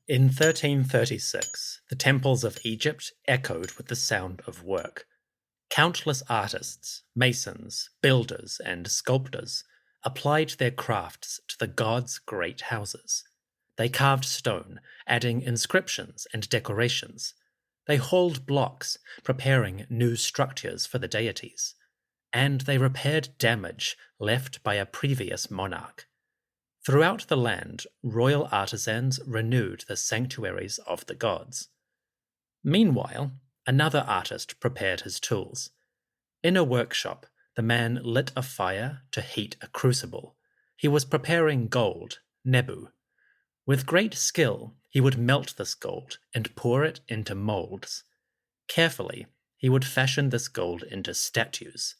In 1336, the temples of Egypt echoed with the sound of work. Countless artists, masons, builders, and sculptors applied their crafts to the gods' great houses. They carved stone, adding inscriptions and decorations. They hauled blocks, preparing new structures for the deities. And they repaired damage left by a previous monarch. Throughout the land, royal artisans renewed the sanctuaries of the gods. Meanwhile, another artist prepared his tools. In a workshop, the man lit a fire to heat a crucible. He was preparing gold, nebu. With great skill, he would melt this gold and pour it into molds. Carefully, he would fashion this gold into statues.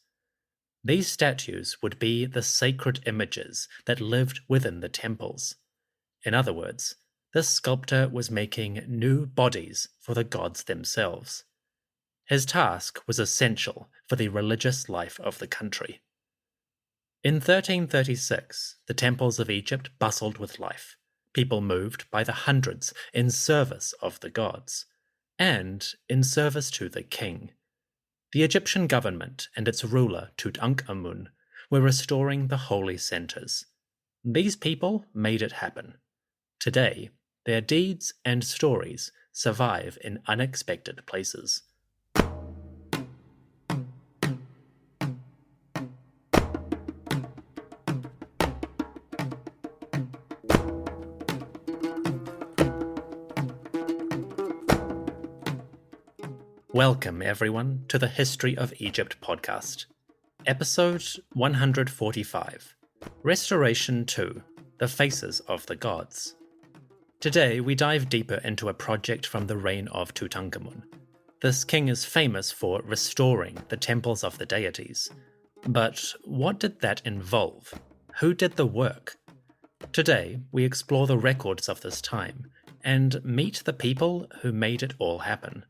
These statues would be the sacred images that lived within the temples. In other words, this sculptor was making new bodies for the gods themselves. His task was essential for the religious life of the country. In 1336, the temples of Egypt bustled with life. People moved by the hundreds in service of the gods, and in service to the king. The Egyptian government and its ruler, Tutankhamun, were restoring the holy centers. These people made it happen. Today, their deeds and stories survive in unexpected places. Welcome, everyone, to the History of Egypt podcast. Episode 145, Restoration 2, The Faces of the Gods. Today, we dive deeper into a project from the reign of Tutankhamun. This king is famous for restoring the temples of the deities. But what did that involve? Who did the work? Today, we explore the records of this time and meet the people who made it all happen.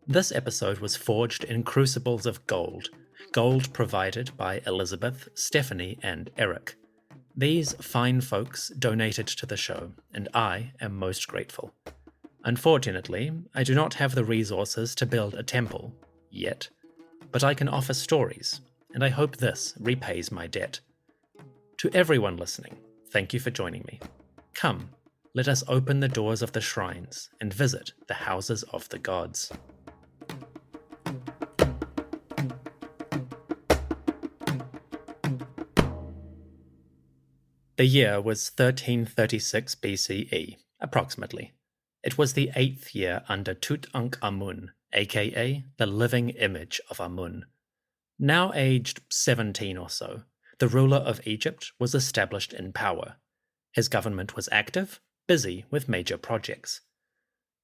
This episode was forged in crucibles of gold provided by Elizabeth, Stephanie, and Eric. These fine folks donated to the show, and I am most grateful. Unfortunately, I do not have the resources to build a temple, yet, but I can offer stories, and I hope this repays my debt. To everyone listening, thank you for joining me. Come, let us open the doors of the shrines and visit the houses of the gods. The year was 1336 BCE, approximately. It was the 8th year under Tut'ankhamun, aka the living image of Amun. Now aged 17 or so, the ruler of Egypt was established in power. His government was active, busy with major projects.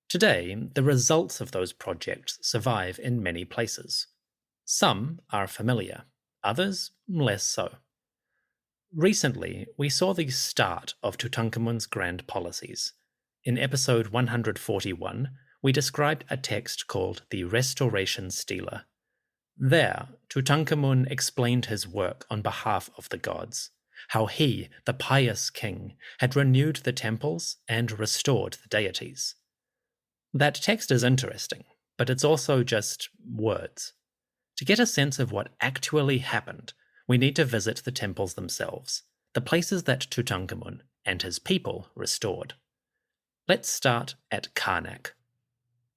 Today, the results of those projects survive in many places. Some are familiar, others less so. Recently, we saw the start of Tutankhamun's grand policies. In episode 141, we described a text called the Restoration Stela. There, Tutankhamun explained his work on behalf of the gods, how he, the pious king, had renewed the temples and restored the deities. That text is interesting, but it's also just words. To get a sense of what actually happened, we need to visit the temples themselves, the places that Tutankhamun and his people restored. Let's start at Karnak.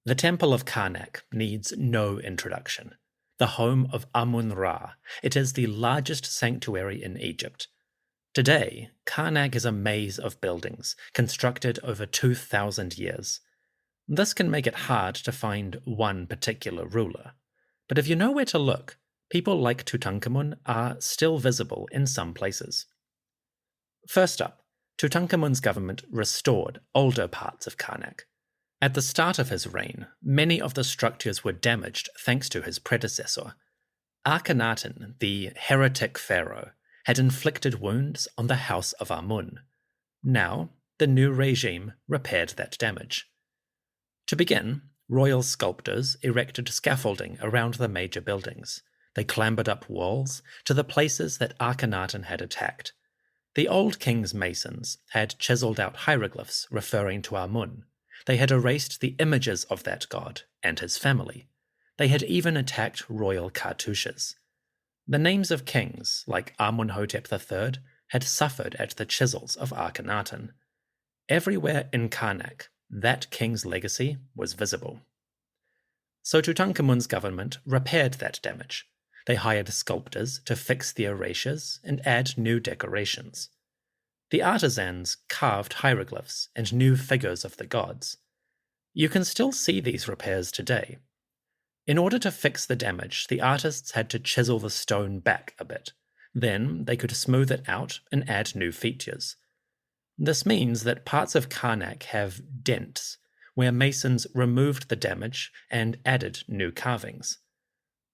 The Temple of Karnak needs no introduction. The home of Amun-Ra, it is the largest sanctuary in Egypt. Today, Karnak is a maze of buildings, constructed over 2,000 years. This can make it hard to find one particular ruler. But if you know where to look, people like Tutankhamun are still visible in some places. First up, Tutankhamun's government restored older parts of Karnak. At the start of his reign, many of the structures were damaged thanks to his predecessor. Akhenaten, the heretic pharaoh, had inflicted wounds on the house of Amun. Now, the new regime repaired that damage. To begin, royal sculptors erected scaffolding around the major buildings. They clambered up walls to the places that Akhenaten had attacked. The old king's masons had chiseled out hieroglyphs referring to Amun. They had erased the images of that god and his family. They had even attacked royal cartouches. The names of kings, like Amenhotep III, had suffered at the chisels of Akhenaten. Everywhere in Karnak, that king's legacy was visible. So Tutankhamun's government repaired that damage. They hired sculptors to fix the erasures and add new decorations. The artisans carved hieroglyphs and new figures of the gods. You can still see these repairs today. In order to fix the damage, the artists had to chisel the stone back a bit. Then they could smooth it out and add new features. This means that parts of Karnak have dents, where masons removed the damage and added new carvings.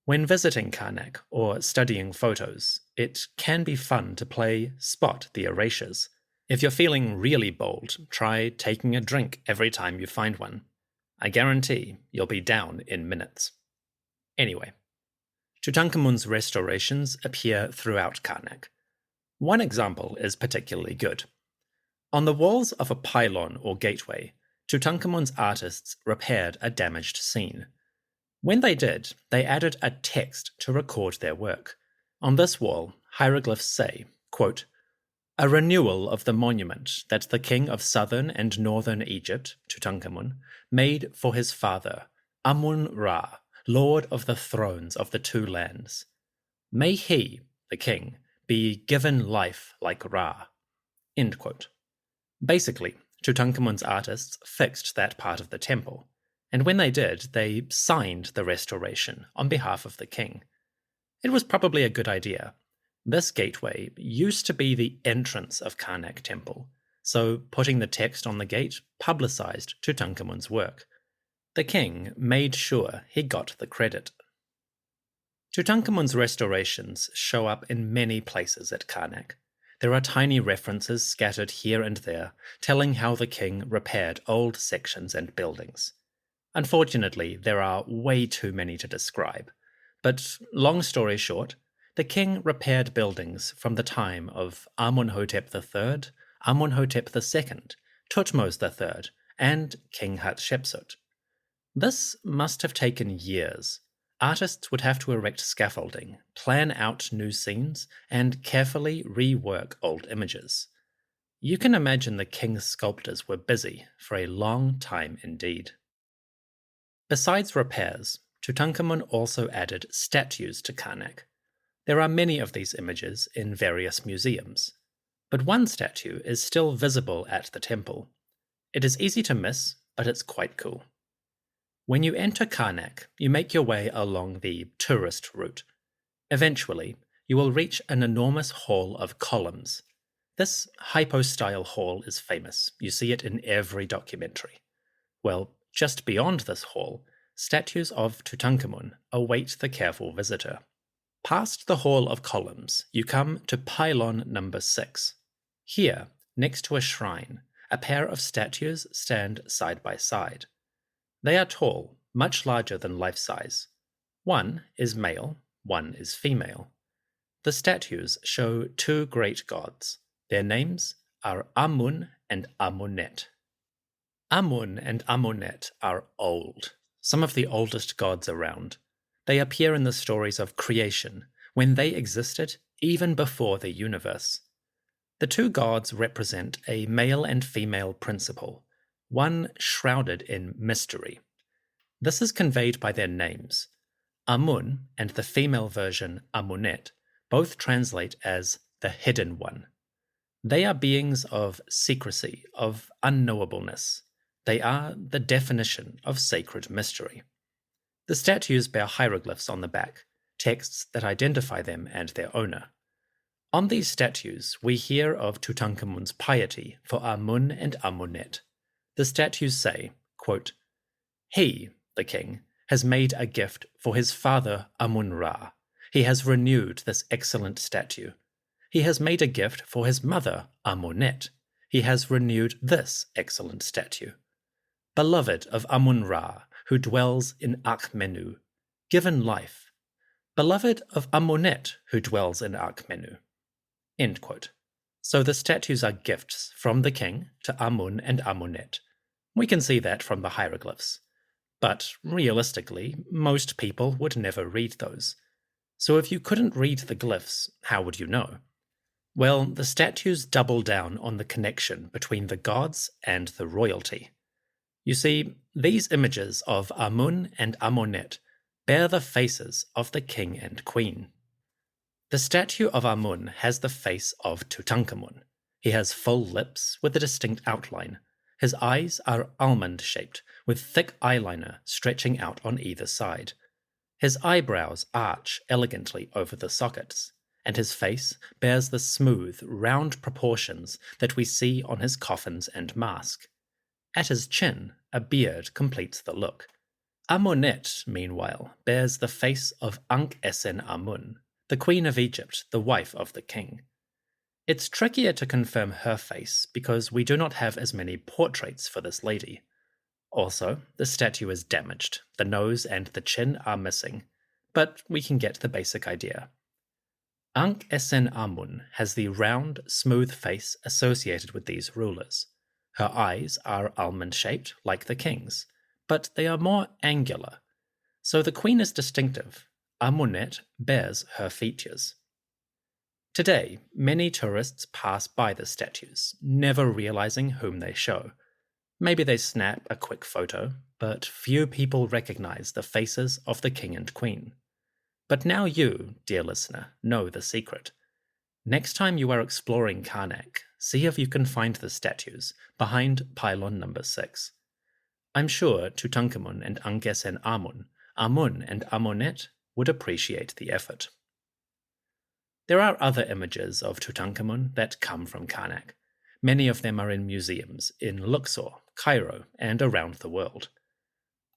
When visiting Karnak or studying photos, it can be fun to play Spot the Erasures. If you're feeling really bold, try taking a drink every time you find one. I guarantee you'll be down in minutes. Anyway, Tutankhamun's restorations appear throughout Karnak. One example is particularly good. On the walls of a pylon or gateway, Tutankhamun's artists repaired a damaged scene. When they did, they added a text to record their work. On this wall, hieroglyphs say, quote, "A renewal of the monument that the king of southern and northern Egypt, Tutankhamun, made for his father, Amun-Ra, lord of the thrones of the two lands. May he, the king, be given life like Ra." End quote. Basically, Tutankhamun's artists fixed that part of the temple, and when they did, they signed the restoration on behalf of the king. It was probably a good idea. This gateway used to be the entrance of Karnak Temple, so putting the text on the gate publicized Tutankhamun's work. The king made sure he got the credit. Tutankhamun's restorations show up in many places at Karnak. There are tiny references scattered here and there, telling how the king repaired old sections and buildings. Unfortunately, there are way too many to describe, but long story short, the king repaired buildings from the time of Amenhotep III, Amenhotep II, Thutmose III, and King Hatshepsut. This must have taken years. Artists would have to erect scaffolding, plan out new scenes, and carefully rework old images. You can imagine the king's sculptors were busy for a long time indeed. Besides repairs, Tutankhamun also added statues to Karnak. There are many of these images in various museums, but one statue is still visible at the temple. It is easy to miss, but it's quite cool. When you enter Karnak, you make your way along the tourist route. Eventually, you will reach an enormous hall of columns. This hypostyle hall is famous. You see it in every documentary. Well, just beyond this hall, statues of Tutankhamun await the careful visitor. Past the hall of columns, you come to pylon number 6. Here, next to a shrine, a pair of statues stand side by side. They are tall, much larger than life-size. One is male, one is female. The statues show two great gods. Their names are Amun and Amunet. Amun and Amunet are old, some of the oldest gods around. They appear in the stories of creation, when they existed even before the universe. The two gods represent a male and female principle, one shrouded in mystery. This is conveyed by their names. Amun and the female version Amunet both translate as the hidden one. They are beings of secrecy, of unknowableness. They are the definition of sacred mystery. The statues bear hieroglyphs on the back, texts that identify them and their owner. On these statues, we hear of Tutankhamun's piety for Amun and Amunet. The statues say, quote, "He, the king, has made a gift for his father Amun-Ra. He has renewed this excellent statue. He has made a gift for his mother Amunet. He has renewed this excellent statue. Beloved of Amun-Ra, who dwells in Akhmenu, given life. Beloved of Amunet, who dwells in Akhmenu." End quote. So the statues are gifts from the king to Amun and Amunet. We can see that from the hieroglyphs. But realistically, most people would never read those. So if you couldn't read the glyphs, how would you know? Well, the statues double down on the connection between the gods and the royalty. You see, these images of Amun and Amunet bear the faces of the king and queen. The statue of Amun has the face of Tutankhamun. He has full lips with a distinct outline. His eyes are almond-shaped, with thick eyeliner stretching out on either side. His eyebrows arch elegantly over the sockets, and his face bears the smooth, round proportions that we see on his coffins and mask. At his chin, a beard completes the look. Amunet, meanwhile, bears the face of Ankh-Esen-Amun, the Queen of Egypt, the wife of the king. It's trickier to confirm her face because we do not have as many portraits for this lady. Also, the statue is damaged, the nose and the chin are missing, but we can get the basic idea. Ankh-Esen-Amun has the round, smooth face associated with these rulers. Her eyes are almond-shaped, like the king's, but they are more angular. So the queen is distinctive. Amunet bears her features. Today, many tourists pass by the statues, never realizing whom they show. Maybe they snap a quick photo, but few people recognize the faces of the king and queen. But now you, dear listener, know the secret. Next time you are exploring Karnak, see if you can find the statues behind pylon number 6. I'm sure Tutankhamun and Ankh-Esen-Amun, Amun and Amunet would appreciate the effort. There are other images of Tutankhamun that come from Karnak. Many of them are in museums in Luxor, Cairo, and around the world.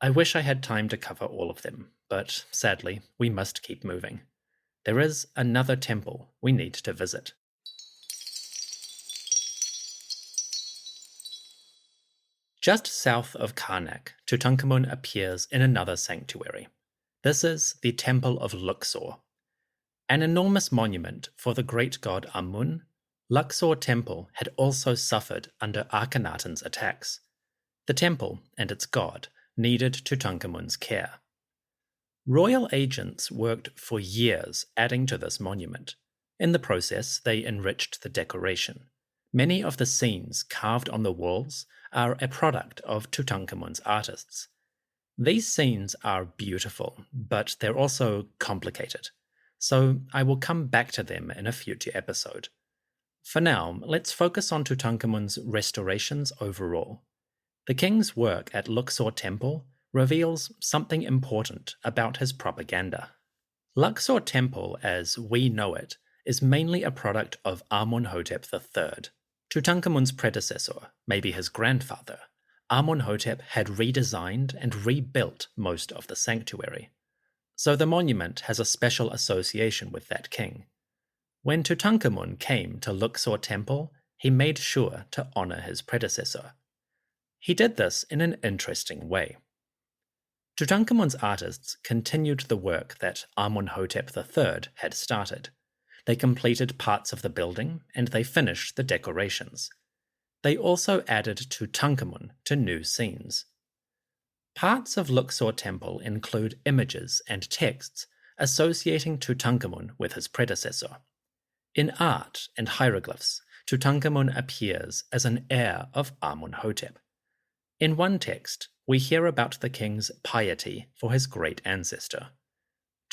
I wish I had time to cover all of them, but sadly, we must keep moving. There is another temple we need to visit. Just south of Karnak, Tutankhamun appears in another sanctuary. This is the Temple of Luxor. An enormous monument for the great god Amun, Luxor Temple had also suffered under Akhenaten's attacks. The temple and its god needed Tutankhamun's care. Royal agents worked for years adding to this monument. In the process, they enriched the decoration. Many of the scenes carved on the walls are a product of Tutankhamun's artists. These scenes are beautiful, but they're also complicated, so I will come back to them in a future episode. For now, let's focus on Tutankhamun's restorations overall. The king's work at Luxor Temple reveals something important about his propaganda. Luxor Temple, as we know it, is mainly a product of Amun-hotep III. Tutankhamun's predecessor, maybe his grandfather, Amun-hotep had redesigned and rebuilt most of the sanctuary. So the monument has a special association with that king. When Tutankhamun came to Luxor Temple, he made sure to honor his predecessor. He did this in an interesting way. Tutankhamun's artists continued the work that Amun-hotep III had started. They completed parts of the building and they finished the decorations. They also added Tutankhamun to new scenes. Parts of Luxor Temple include images and texts associating Tutankhamun with his predecessor. In art and hieroglyphs, Tutankhamun appears as an heir of Amun-hotep. In one text, we hear about the king's piety for his great ancestor.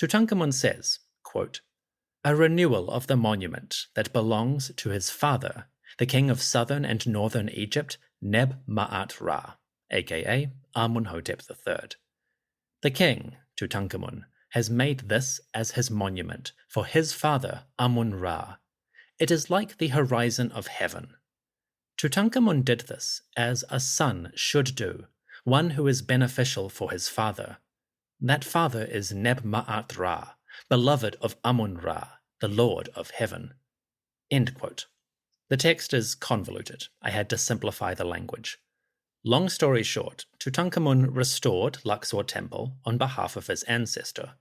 Tutankhamun says, quote, "A renewal of the monument that belongs to his father, the king of southern and northern Egypt, Neb-Ma'at-Ra, aka Amun-hotep III. The king, Tutankhamun, has made this as his monument for his father Amun-Ra. It is like the horizon of heaven. Tutankhamun did this as a son should do, one who is beneficial for his father. That father is Neb-Ma'at-Ra, beloved of Amun-Ra, the Lord of Heaven." End quote. The text is convoluted. I had to simplify the language. Long story short, Tutankhamun restored Luxor Temple on behalf of his ancestor.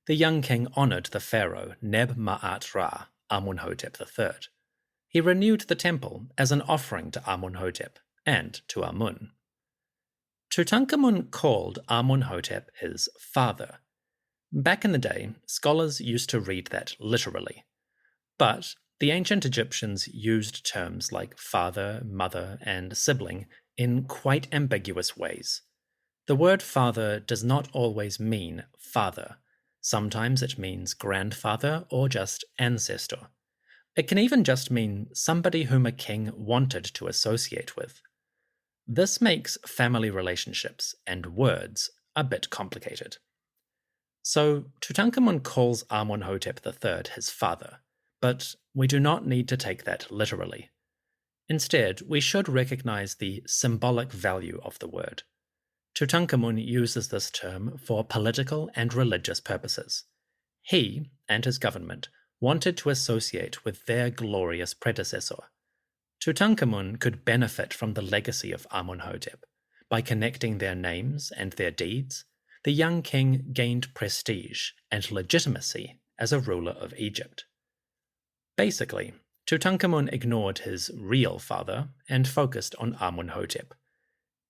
The young king honored the pharaoh Neb-Ma'at-Ra, Amun-hotep III. He renewed the temple as an offering to Amun-hotep and to Amun. Tutankhamun called Amun-hotep his father. Back in the day, scholars used to read that literally. But the ancient Egyptians used terms like father, mother, and sibling in quite ambiguous ways. The word father does not always mean father. Sometimes it means grandfather or just ancestor. It can even just mean somebody whom a king wanted to associate with. This makes family relationships and words a bit complicated. So Tutankhamun calls Amun-hotep III his father, but we do not need to take that literally. Instead, we should recognize the symbolic value of the word. Tutankhamun uses this term for political and religious purposes. He and his government wanted to associate with their glorious predecessor. Tutankhamun could benefit from the legacy of Amun-hotep. By connecting their names and their deeds, the young king gained prestige and legitimacy as a ruler of Egypt. Basically, Tutankhamun ignored his real father and focused on Amun-hotep.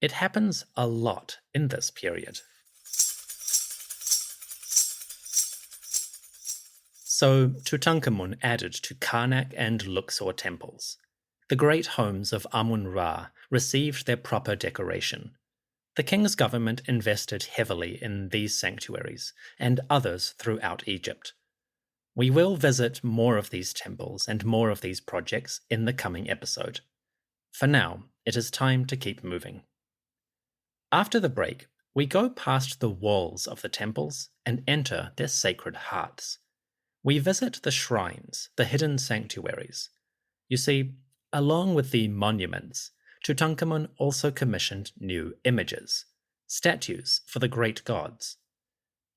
It happens a lot in this period. So Tutankhamun added to Karnak and Luxor temples. The great homes of Amun-Ra received their proper decoration. The king's government invested heavily in these sanctuaries and others throughout Egypt. We will visit more of these temples and more of these projects in the coming episode. For now, it is time to keep moving. After the break, we go past the walls of the temples and enter their sacred hearts. We visit the shrines, the hidden sanctuaries. You see, along with the monuments, Tutankhamun also commissioned new images, statues for the great gods.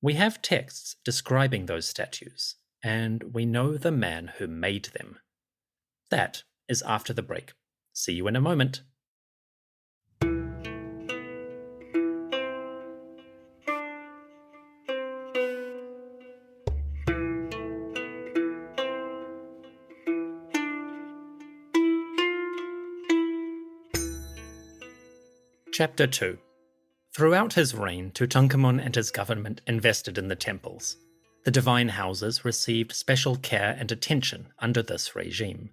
We have texts describing those statues, and we know the man who made them. That is after the break. See you in a moment. Chapter 2. Throughout his reign, Tutankhamun and his government invested in the temples. The divine houses received special care and attention under this regime.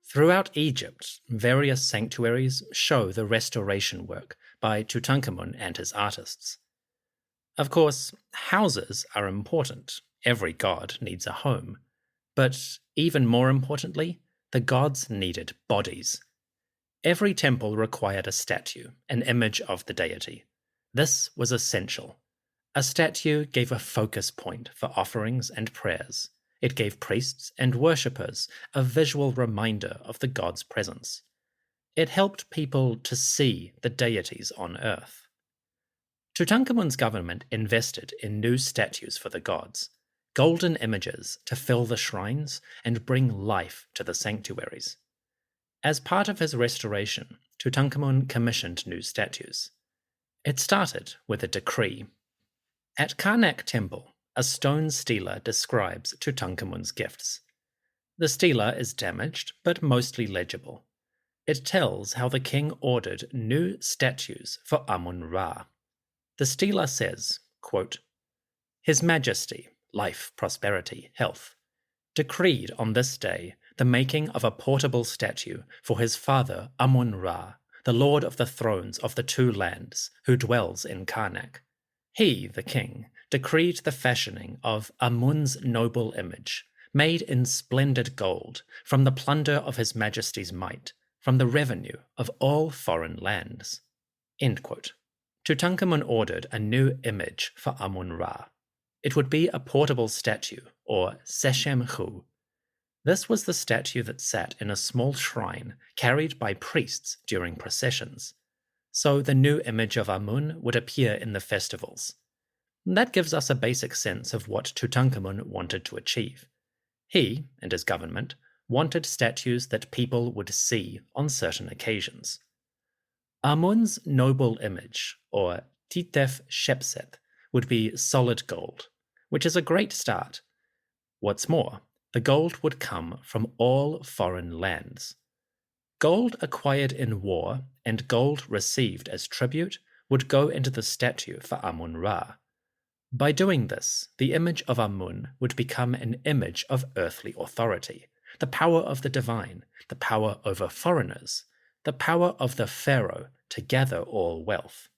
Throughout Egypt, various sanctuaries show the restoration work by Tutankhamun and his artists. Of course, houses are important. Every god needs a home. But even more importantly, the gods needed bodies. Every temple required a statue, an image of the deity. This was essential. A statue gave a focus point for offerings and prayers. It gave priests and worshippers a visual reminder of the god's presence. It helped people to see the deities on earth. Tutankhamun's government invested in new statues for the gods, golden images to fill the shrines and bring life to the sanctuaries. As part of his restoration, Tutankhamun commissioned new statues. It started with a decree. At Karnak Temple, a stone stela describes Tutankhamun's gifts. The stela is damaged, but mostly legible. It tells how the king ordered new statues for Amun-Ra. The stela says, quote, "His Majesty, life, prosperity, health, decreed on this day the making of a portable statue for his father Amun-Ra, the lord of the thrones of the two lands, who dwells in Karnak. He, the king, decreed the fashioning of Amun's noble image, made in splendid gold, from the plunder of his majesty's might, from the revenue of all foreign lands." End quote. Tutankhamun ordered a new image for Amun-Ra. It would be a portable statue, or Seshem-Khu. This was the statue that sat in a small shrine carried by priests during processions. So the new image of Amun would appear in the festivals. That gives us a basic sense of what Tutankhamun wanted to achieve. He, and his government, wanted statues that people would see on certain occasions. Amun's noble image, or Titef Shepseth, would be solid gold, which is a great start. What's more, the gold would come from all foreign lands. Gold acquired in war and gold received as tribute would go into the statue for Amun-Ra. By doing this, the image of Amun would become an image of earthly authority, the power of the divine, the power over foreigners, the power of the pharaoh to gather all wealth.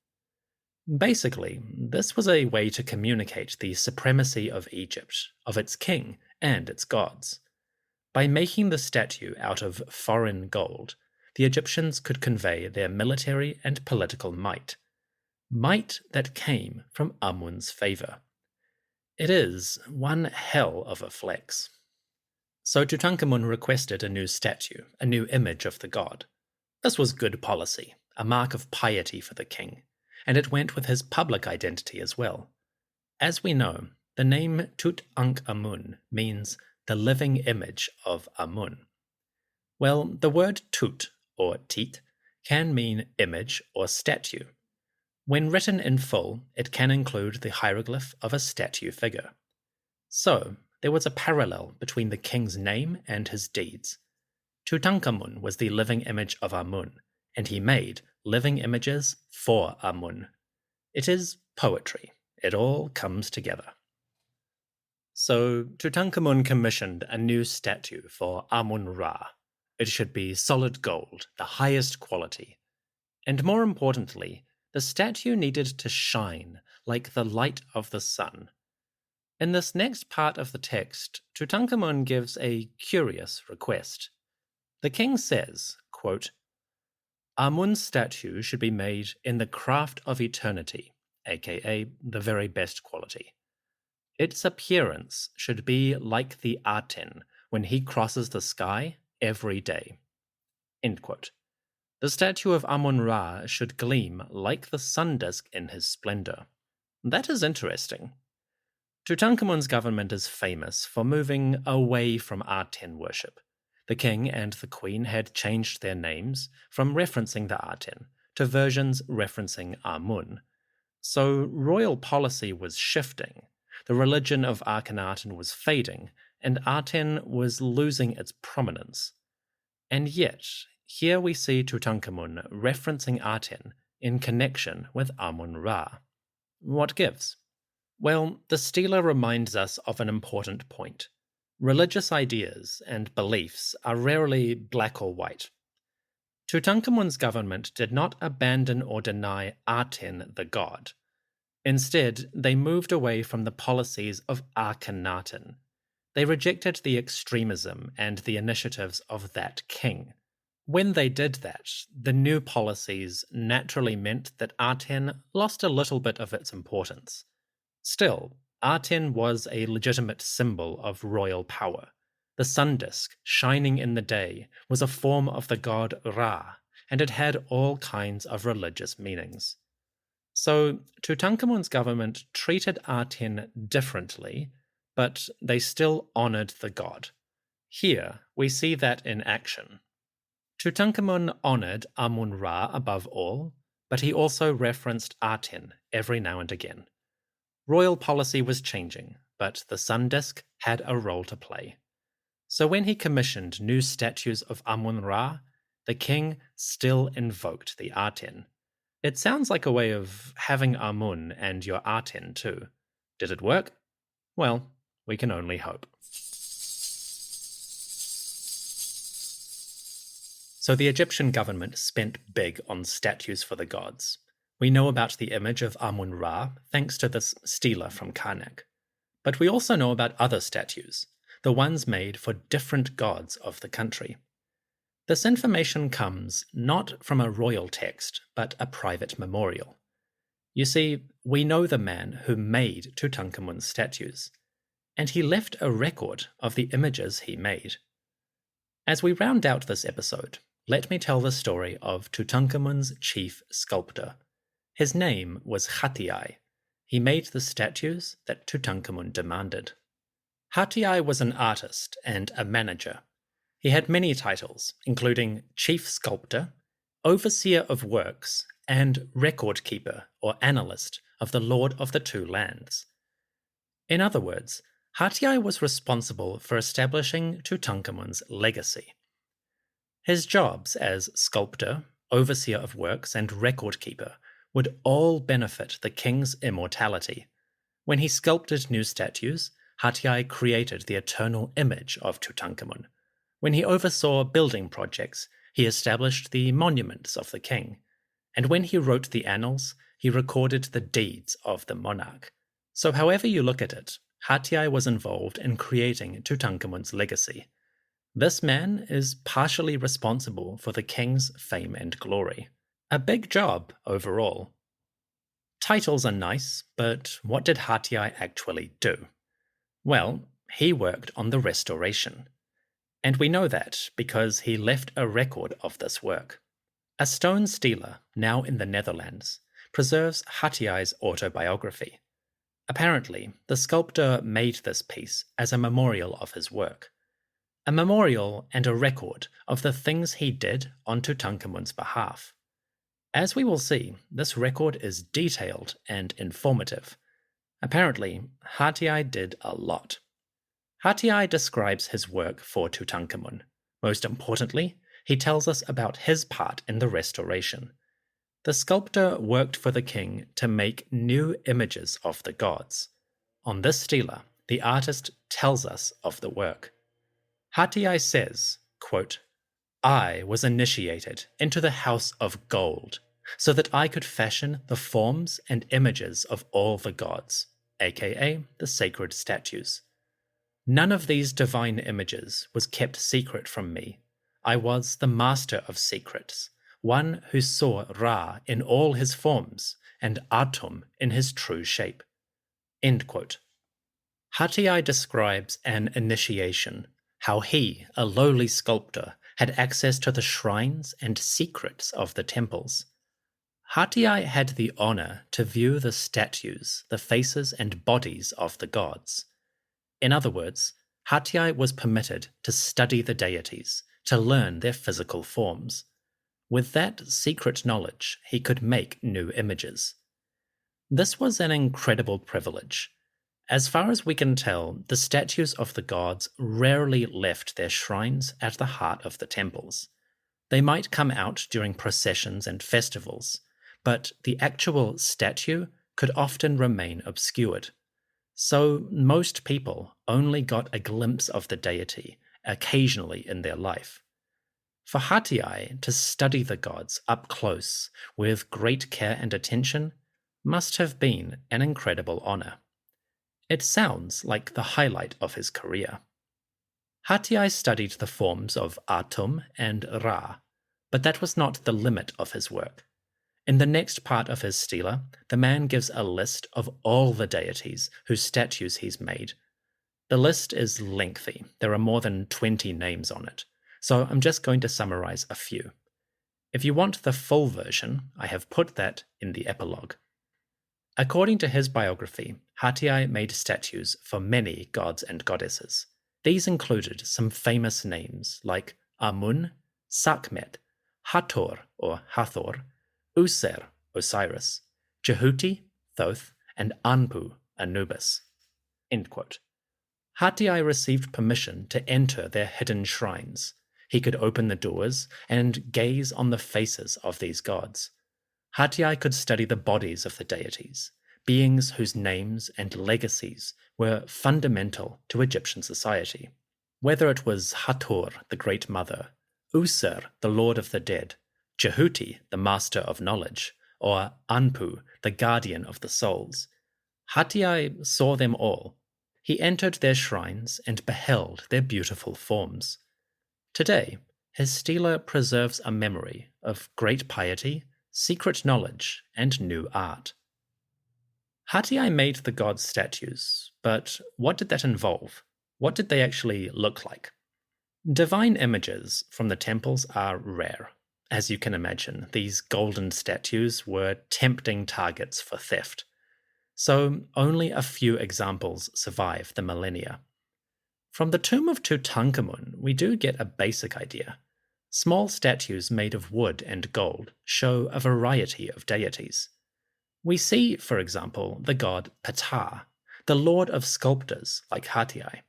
Basically, this was a way to communicate the supremacy of Egypt, of its king and its gods. By making the statue out of foreign gold, the Egyptians could convey their military and political might that came from Amun's favor. It is one hell of a flex. So Tutankhamun requested a new statue, a new image of the god. This was good policy, a mark of piety for the king, and it went with his public identity as well. As we know, the name Tut'ankhamun means the living image of Amun. Well, the word Tut, or Tit, can mean image or statue. When written in full, it can include the hieroglyph of a statue figure. So, there was a parallel between the king's name and his deeds. Tutankhamun was the living image of Amun, and he made living images for Amun. It is poetry. It all comes together. So, Tutankhamun commissioned a new statue for Amun-Ra. It should be solid gold, the highest quality. And more importantly, the statue needed to shine like the light of the sun. In this next part of the text, Tutankhamun gives a curious request. The king says, quote, Amun's statue should be made in the craft of eternity, aka the very best quality. Its appearance should be like the Aten when he crosses the sky every day. End quote. The statue of Amun-Ra should gleam like the sun disk in his splendor. That is interesting. Tutankhamun's government is famous for moving away from Aten worship. The king and the queen had changed their names from referencing the Aten to versions referencing Amun. So royal policy was shifting. The religion of Akhenaten was fading, and Aten was losing its prominence. And yet, here we see Tutankhamun referencing Aten in connection with Amun-Ra. What gives? Well, the stela reminds us of an important point. Religious ideas and beliefs are rarely black or white. Tutankhamun's government did not abandon or deny Aten the god. Instead, they moved away from the policies of Akhenaten. They rejected the extremism and the initiatives of that king. When they did that, the new policies naturally meant that Aten lost a little bit of its importance. Still, Aten was a legitimate symbol of royal power. The sun disk, shining in the day, was a form of the god Ra, and it had all kinds of religious meanings. So, Tutankhamun's government treated Aten differently, but they still honored the god. Here, we see that in action. Tutankhamun honored Amun-Ra above all, but he also referenced Aten every now and again. Royal policy was changing, but the sun disk had a role to play. So when he commissioned new statues of Amun-Ra, the king still invoked the Aten. It sounds like a way of having Amun and your Aten too. Did it work? Well, we can only hope. So the Egyptian government spent big on statues for the gods. We know about the image of Amun-Ra thanks to this stela from Karnak. But we also know about other statues, the ones made for different gods of the country. This information comes not from a royal text, but a private memorial. You see, we know the man who made Tutankhamun's statues, and he left a record of the images he made. As we round out this episode, let me tell the story of Tutankhamun's chief sculptor. His name was Hatiay. He made the statues that Tutankhamun demanded. Hatiay was an artist and a manager. He had many titles, including chief sculptor, overseer of works, and record keeper or analyst of the Lord of the Two Lands. In other words, Hatiai was responsible for establishing Tutankhamun's legacy. His jobs as sculptor, overseer of works, and record keeper would all benefit the king's immortality. When he sculpted new statues, Hatiai created the eternal image of Tutankhamun. When he oversaw building projects, he established the monuments of the king. And when he wrote the annals, he recorded the deeds of the monarch. So however you look at it, Hatiai was involved in creating Tutankhamun's legacy. This man is partially responsible for the king's fame and glory. A big job overall. Titles are nice, but what did Hatiai actually do? Well, he worked on the restoration. And we know that because he left a record of this work. A stone stela, now in the Netherlands, preserves Hatiai's autobiography. Apparently, the sculptor made this piece as a memorial of his work. A memorial and a record of the things he did on Tutankhamun's behalf. As we will see, this record is detailed and informative. Apparently, Hatiai did a lot. Hatiai describes his work for Tutankhamun. Most importantly, he tells us about his part in the restoration. The sculptor worked for the king to make new images of the gods. On this stela, the artist tells us of the work. Hatiai says, quote, "I was initiated into the house of gold, so that I could fashion the forms and images of all the gods, aka the sacred statues. None of these divine images was kept secret from me. I was the master of secrets, one who saw Ra in all his forms and Atum in his true shape." End quote. Hatiai describes an initiation, how he, a lowly sculptor, had access to the shrines and secrets of the temples. Hatiai had the honor to view the statues, the faces and bodies of the gods. In other words, Hatiai was permitted to study the deities, to learn their physical forms. With that secret knowledge, he could make new images. This was an incredible privilege. As far as we can tell, the statues of the gods rarely left their shrines at the heart of the temples. They might come out during processions and festivals, but the actual statue could often remain obscured. So most people only got a glimpse of the deity occasionally in their life. For Hatiai to study the gods up close with great care and attention must have been an incredible honor. It sounds like the highlight of his career. Hatiai studied the forms of Atum and Ra, but that was not the limit of his work. In the next part of his stela, the man gives a list of all the deities whose statues he's made. The list is lengthy. There are more than 20 names on it, so I'm just going to summarize a few. If you want the full version, I have put that in the epilogue. According to his biography, Hatiai made statues for many gods and goddesses. These included some famous names like Amun, Sekhmet, Hathor or Hathor, User, Osiris, Jehuti, Thoth, and Anpu, Anubis. End quote. Hatiai received permission to enter their hidden shrines. He could open the doors and gaze on the faces of these gods. Hatiai could study the bodies of the deities, beings whose names and legacies were fundamental to Egyptian society. Whether it was Hathor, the Great Mother, User, the Lord of the Dead, Jehuti, the Master of Knowledge, or Anpu, the Guardian of the Souls, Hatiai saw them all. He entered their shrines and beheld their beautiful forms. Today, his stela preserves a memory of great piety, secret knowledge, and new art. Hatiai made the gods' statues, but what did that involve? What did they actually look like? Divine images from the temples are rare. As you can imagine, these golden statues were tempting targets for theft. So only a few examples survive the millennia. From the tomb of Tutankhamun, we do get a basic idea. Small statues made of wood and gold show a variety of deities. We see, for example, the god Ptah, the lord of sculptors like Hatiai.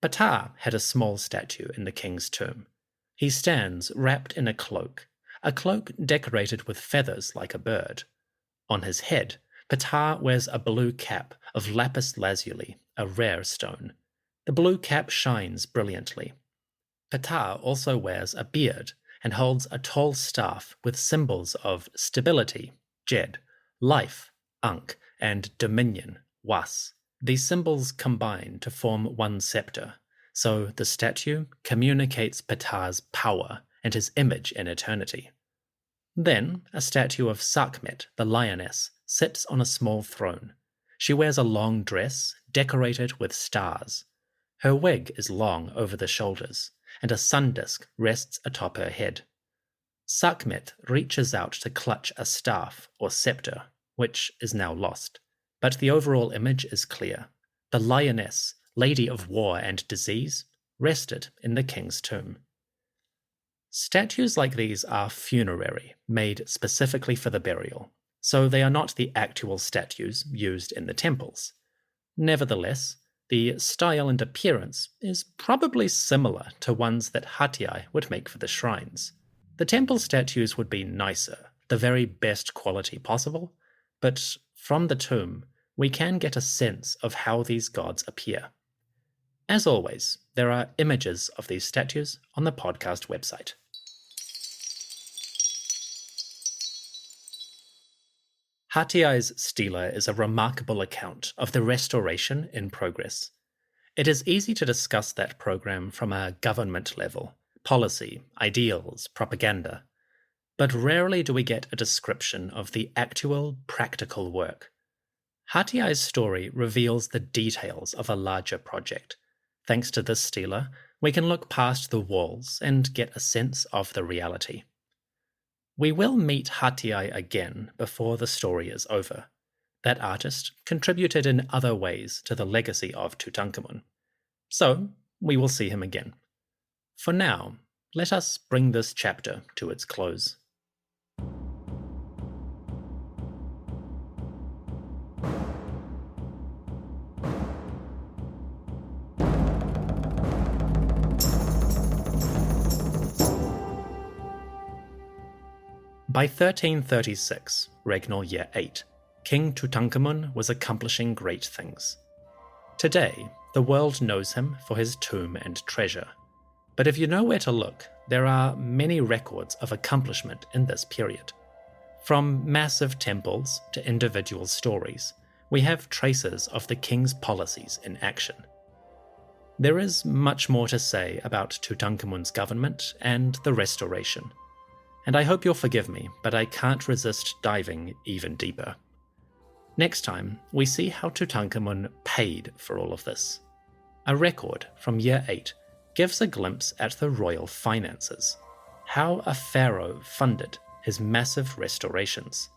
Ptah had a small statue in the king's tomb. He stands wrapped in a cloak decorated with feathers like a bird. On his head, Ptah wears a blue cap of lapis lazuli, a rare stone. The blue cap shines brilliantly. Ptah also wears a beard and holds a tall staff with symbols of stability, Jed, life, Ankh, and dominion, Was. These symbols combine to form one scepter, so the statue communicates Ptah's power and his image in eternity. Then, a statue of Sekhmet, the lioness, sits on a small throne. She wears a long dress decorated with stars. Her wig is long over the shoulders, and a sun disk rests atop her head. Sekhmet reaches out to clutch a staff or scepter, which is now lost, but the overall image is clear. The lioness, lady of war and disease, rested in the king's tomb. Statues like these are funerary, made specifically for the burial, so they are not the actual statues used in the temples. Nevertheless, the style and appearance is probably similar to ones that Hatiai would make for the shrines. The temple statues would be nicer, the very best quality possible, but from the tomb, we can get a sense of how these gods appear. As always, there are images of these statues on the podcast website. Hatiai's stela is a remarkable account of the restoration in progress. It is easy to discuss that program from a government level, policy, ideals, propaganda, but rarely do we get a description of the actual practical work. Hatiai's story reveals the details of a larger project. Thanks to this stela, we can look past the walls and get a sense of the reality. We will meet Hatiai again before the story is over. That artist contributed in other ways to the legacy of Tutankhamun. So, we will see him again. For now, let us bring this chapter to its close. By 1336, regnal year 8, King Tutankhamun was accomplishing great things. Today, the world knows him for his tomb and treasure. But if you know where to look, there are many records of accomplishment in this period. From massive temples to individual stories, we have traces of the king's policies in action. There is much more to say about Tutankhamun's government and the restoration. And I hope you'll forgive me, but I can't resist diving even deeper. Next time, we see how Tutankhamun paid for all of this. A record from year 8 gives a glimpse at the royal finances, how a pharaoh funded his massive restorations.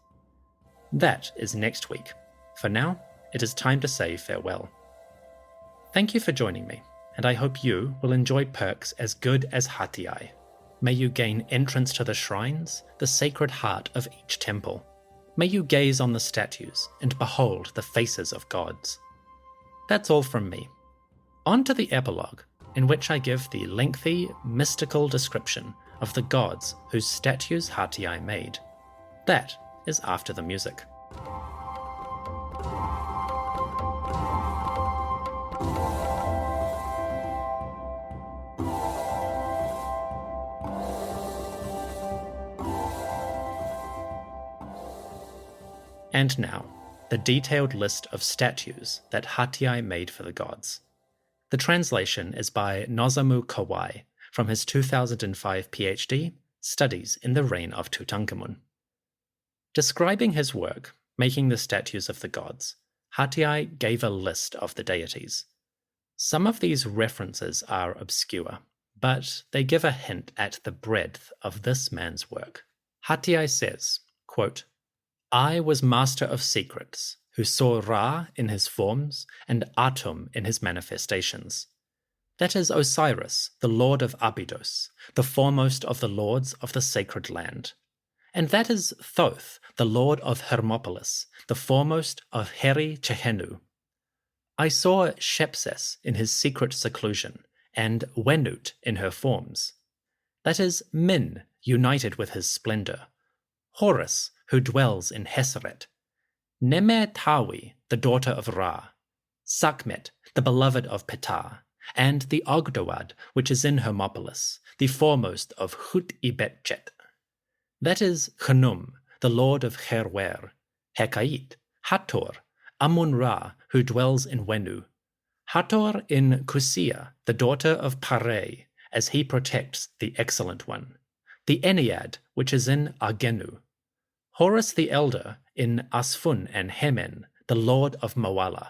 That is next week. For now, it is time to say farewell. Thank you for joining me, and I hope you will enjoy perks as good as Hatiai. May you gain entrance to the shrines, the sacred heart of each temple. May you gaze on the statues and behold the faces of gods. That's all from me. On to the epilogue, in which I give the lengthy, mystical description of the gods whose statues Hatiai made. That is after the music. And now, the detailed list of statues that Hatiai made for the gods. The translation is by Nozomu Kawai from his 2005 PhD, Studies in the Reign of Tutankhamun. Describing his work, making the statues of the gods, Hatiai gave a list of the deities. Some of these references are obscure, but they give a hint at the breadth of this man's work. Hatiai says, quote, I was master of secrets, who saw Ra in his forms and Atum in his manifestations. That is Osiris, the lord of Abydos, the foremost of the lords of the sacred land. And that is Thoth, the lord of Hermopolis, the foremost of Heri Chehenu. I saw Shepses in his secret seclusion, and Wenut in her forms. That is Min united with his splendor, Horus who dwells in Heseret, Nefertiti, the daughter of Ra, Sakmet, the beloved of Ptah, and the Ogdoad, which is in Hermopolis, the foremost of Hut-ibetchet. That is Khnum, the lord of Kherwer, Hekait, Hathor, Amun-Ra, who dwells in Wenu, Hathor in Kusia, the daughter of Pare, as he protects the Excellent One, the Ennead, which is in Agenu, Horus the Elder in Asfun and Hemen, the lord of Mawala.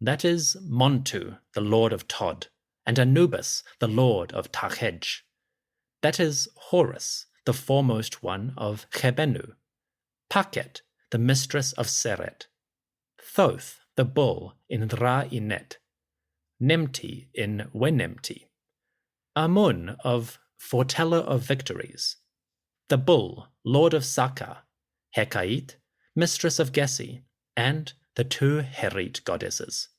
That is Montu, the lord of Tod, and Anubis, the lord of Tahej. That is Horus, the foremost one of Chebenu, Paket, the mistress of Seret, Thoth, the bull in Ra-Inet, Nemti in Wenemti, Amun of Foreteller of Victories, the bull, lord of Saka, Hekait, mistress of Gessi, and the two Herit goddesses.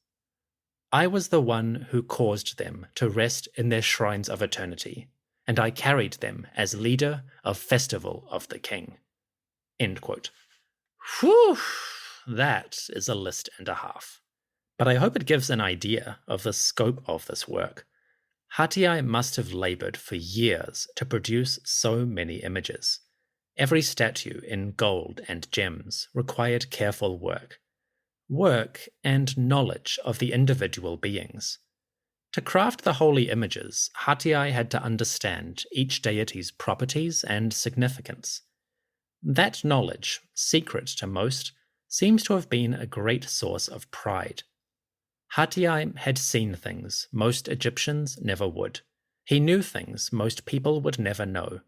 I was the one who caused them to rest in their shrines of eternity, and I carried them as leader of Festival of the King. End quote. Whew, that is a list and a half. But I hope it gives an idea of the scope of this work. Hatiay must have labored for years to produce so many images. Every statue in gold and gems required careful work and knowledge of the individual beings. To craft the holy images, Hatiay had to understand each deity's properties and significance. That knowledge, secret to most, seems to have been a great source of pride. Hatiay had seen things most Egyptians never would. He knew things most people would never know.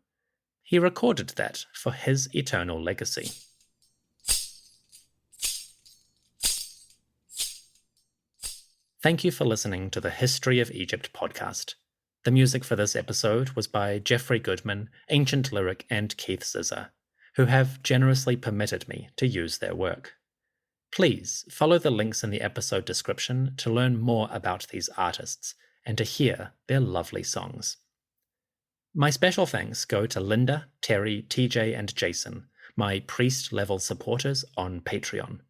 He recorded that for his eternal legacy. Thank you for listening to the History of Egypt podcast. The music for this episode was by Jeffrey Goodman, Ancient Lyric, and Keith Zizza, who have generously permitted me to use their work. Please follow the links in the episode description to learn more about these artists and to hear their lovely songs. My special thanks go to Linda, Terry, TJ, and Jason, my priest-level supporters on Patreon.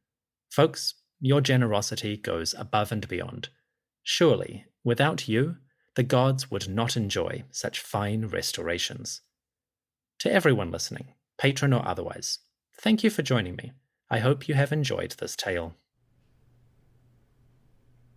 Folks, your generosity goes above and beyond. Surely, without you, the gods would not enjoy such fine restorations. To everyone listening, patron or otherwise, thank you for joining me. I hope you have enjoyed this tale.